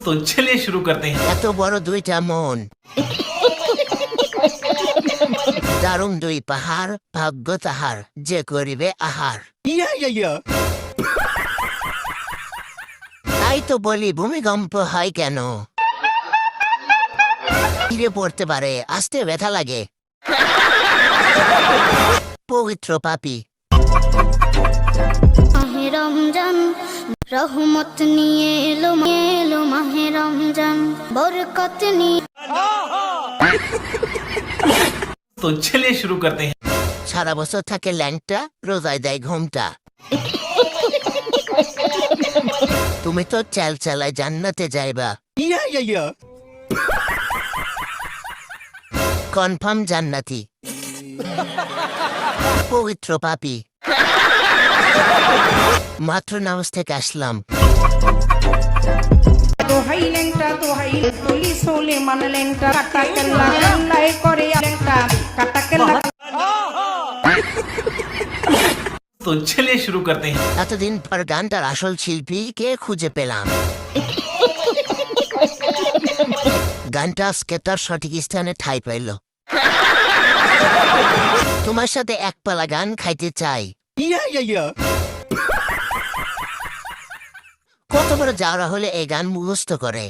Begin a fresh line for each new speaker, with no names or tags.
तो चलिए शुरू करते हैं।
এত বড় দুইটা মন, দারুণ দুই পাহাড়, ভাগ্য তাহার যে করিবে আহার। তাই তো বলি ভূমিকম্প হয় কেন? তীরে পড়তে পারে, আসতে ব্যথা লাগে। পবিত্র পাপী।
মাহে রমজান রহমত নিয়ে এলো এলো মাহে রমজান বরকত নিয়ে।
तो चलिए शुरू करते हैं।
সারা বছর থাকে ল্যাংটা, রোজায় দেয় ঘুমটা। তুমি তো চাল চালায় জান্নাতে যাইবা। কনফার্ম জান্নাতি। পবিত্র পাপী। মাত্র নামাজ থেকে আসলাম।
দোহাই লেংটা দোহাই তুলি সোলে মান লেংটা কাটা কেল্লা কান্নাই করে লেংটা কাটা কেল্লা।
तो चलिए शुरू करते हैं।
এতদিন পর গানটার আসল শিল্পী কে খুঁজে পেলাম। গানটা আজকে তার সঠিক স্থানে ঠাঁই পাইল। তোমার সাথে এক পালা গান খাইতে চাই। কত বড় যাওয়া হলে এই গান মুখস্থ করে।